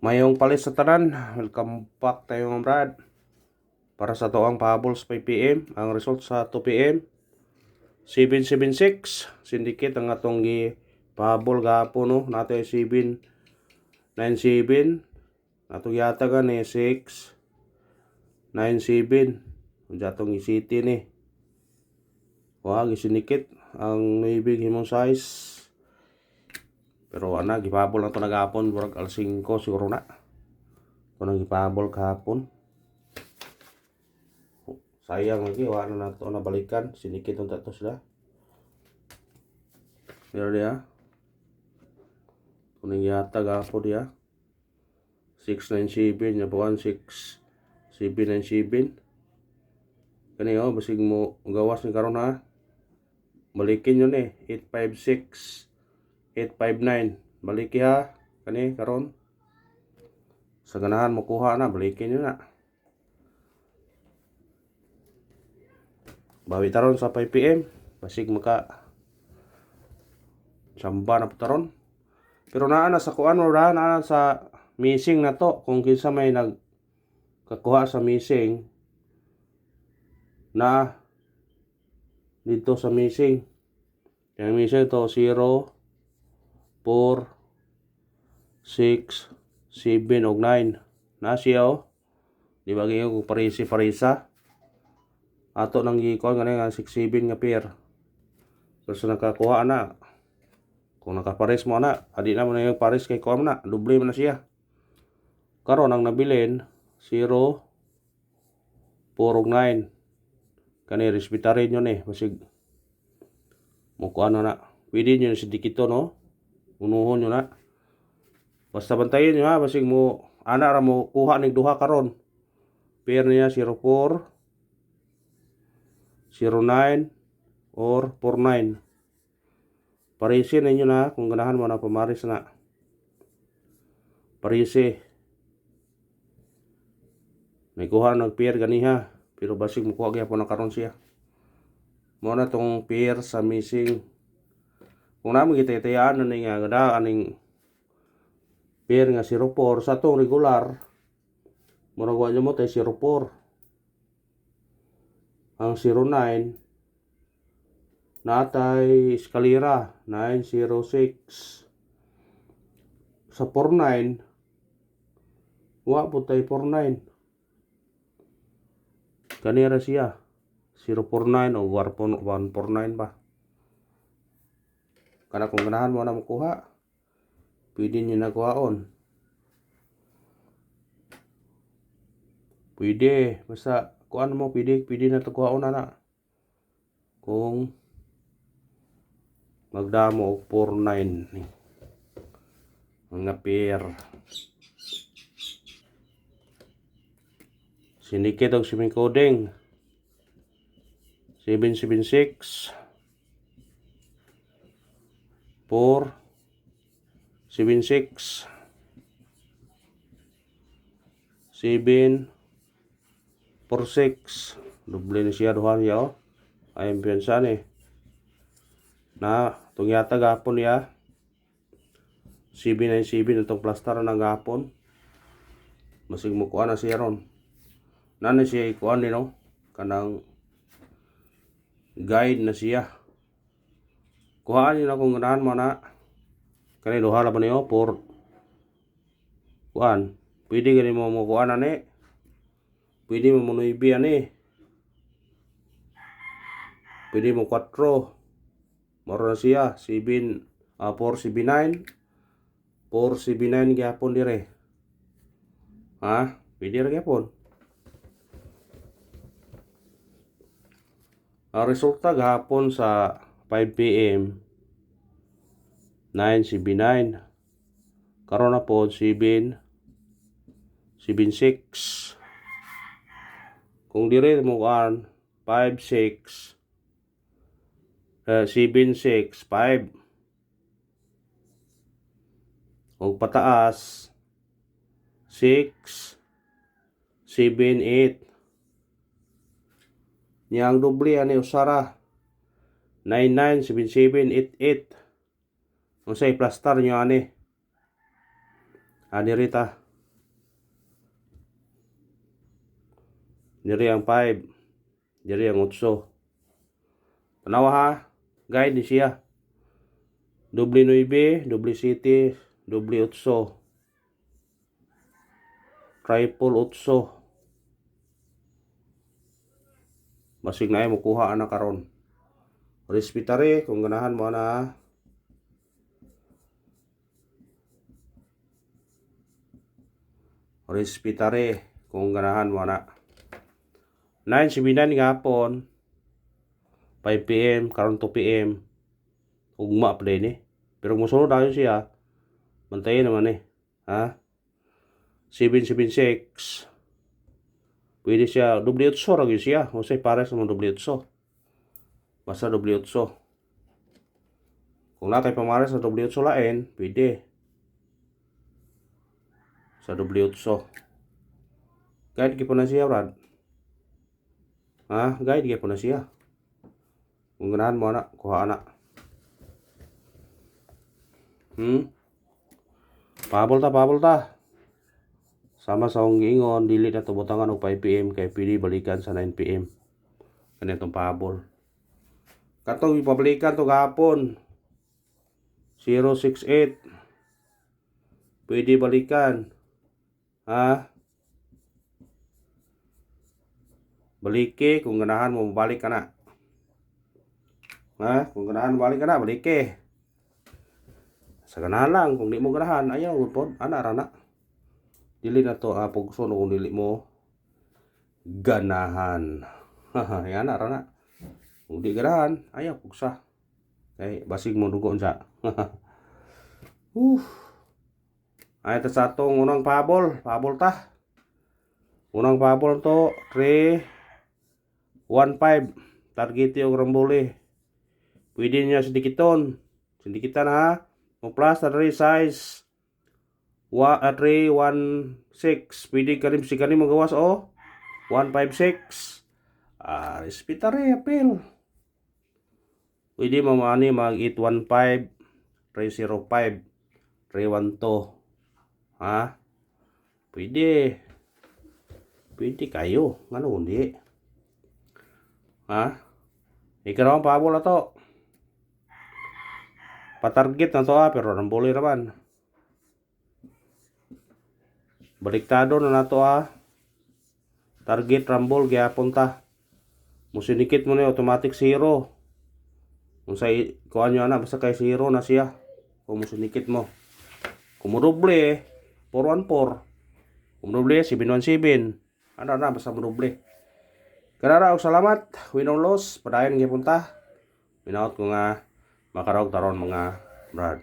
Mayong palis sa tanan, welcome back tayo mga brad. Para sa toang pahabols 5 p.m. Ang result sa 2 p.m. 776 syndicate ang atong pahabol gahapon no. Nato ay 797. Nato yatagan ni 697. Ang atong city ni. Wa syndicate ang naibig himong size. Pero gipahabol na to nagapon burag alas 5 siguro na. Kung gipahabol kahapon. Sayang lagi, wala na ito nabalikan. Sinikit ang tato sila. Pero dia. Kuning yata gapo dia. 697, nabuhan 6797. Kani basig mo gawas ni karon ha. Balikin yun 856, 859. Baliki ha. Kani karon. Sa ganahan mo kuha na, balikin yun na. Bawi taron sa 5 p.m. Basig maka samba na taron. Pero naa sa kuan mo ra, naa sa missing na to. Kung kinsa may nagkakuha sa missing na dito sa missing. Yung missing to 0, 4, 6, 7 og 9. Na siya Di ba gyud parisa. Ato nang gikuan nga 6-7 nga pair. Pero sa nakakuha na, kung nakapares mo na, adi na mo na yung pares kay kuha na, doble mo na siya. Karon ang nabilin 0, 4 ug 9. Kani respetarin yun basig mo kuha na. Pwede nyo si dikito no. Unuhon nyo na. Basta bantayin nyo ha, basig mo ana ra mo kuha ning duha karon. Pair niya 04, 09 or 49. Parisin ninyo na kung ganahan mo na pamaris na. Parisi. May kuha ng pair ganiha. Pero basig mo kuha gyapon na karon siya. Mo na tong pair sa missing. Kung naman kita-itayaan na nga gada aning pair nga 04 sa tong regular. Murag wa mo tay 04. Ang 09 natay eskalera 906. Sa 49 wa po tay 49. Kanira siya 049 o 149 ba. Kana kung ganahan mo na makuha, pwede nyo na kuhaon. Pwede, basta kuan mo pwede na to kuhaon na. Kung magdamo og 49 ni mga pair. Sinikit og siming coding 776 4 76 7 46. Doble ni siya duhan ya ay piyansa ni na itong yata gapon niya 797 itong plaster na gapon. Masig mo kuha na siya ron. Nana siya ikuan ni no kanang guide na siya. Kuhaan niyo na kung ganahan mo na. Kani duha ra ba niyo for kuan. Pwede gani mo kuha na ni. Pwede mo munuibi ani. Pwede mo 4. Moro na siya 479. 479 gyapon dire. Ha? Pwede ra gyapon. Ang resulta gahapon sa 5 p.m. 979. Karon na po 776. Kung dire mo kan 56 765 og pataas 678. Yang doble ani usara 997788. Unsay plaster nyo ani? Ani rita. Diri ang 5. Diri ang 8. Tanawa ha. Guide ni siya. Doble 9, doble 7, doble 8. Triple 8. Basig na ay mukuha ana karon. Respetare kung ganahan mo na. Respetare kung ganahan mo na. 9:79 gahapon. 5 PM karon 2 PM. Ugma pa din eh. Pero musunod tayo siya. Bantayin naman eh. Ha? 776. Pwede siya doble 8 ra gyud siya. Usay pares mo doble 8. Basta doble 8. Kung na kay pamares sa doble 8 lain, pwede. Sa doble 8. Guide gyud po na siya, Brad. Ha? Guide gyud po na siya. Kung ganahan mo na, kuha na. Pabol ta. Sama sa akong giingon, dili na to butangan og 5 PM kay pwede balikan sa 9 PM. Kanitong pabol. Katong ipabalikan to gahapon. 068. Pwede balikan. Ha? Balike kung ganahan mo balik ka na. Ha? Kung ganahan mo balik ka na, balike. Sa ganahan lang, kung di mo ganahan, ayaw po, ana ra na. Dili na to pugso no kung dili mo ganahan. Haha, yan na ra na. Kung di ganahan, ayaw pugsa. Kay basig mo dugo unsa. Ay ta sa atong unang pabol ta. Unang pabol to 315. Target yung rambole. Pwede niya sindikiton. Sindikitan ha. Mo plus na size 316. Pwede ka rin si kanin magawas 156. Respetare apel. Pwede mamani mag 815, 305, 312. Ha? Pwede. Pwede kayo. Ngano hindi? Ha? Ikaw ang pabol na to. Patarget na to pero ramboli raman. Baliktado na nato Target rambol gyapon ta. Musinikit mo na automatic 0. Kung sa kuan nyo na basta kay 0 na siya. Kung musinikit mo. Kung mudoble 414. Kung mudoble 717. Ano na basta mudoble. Karara og salamat. Win or loss, padayon gyapon ta. Minaot ko nga makarog taron mga brad.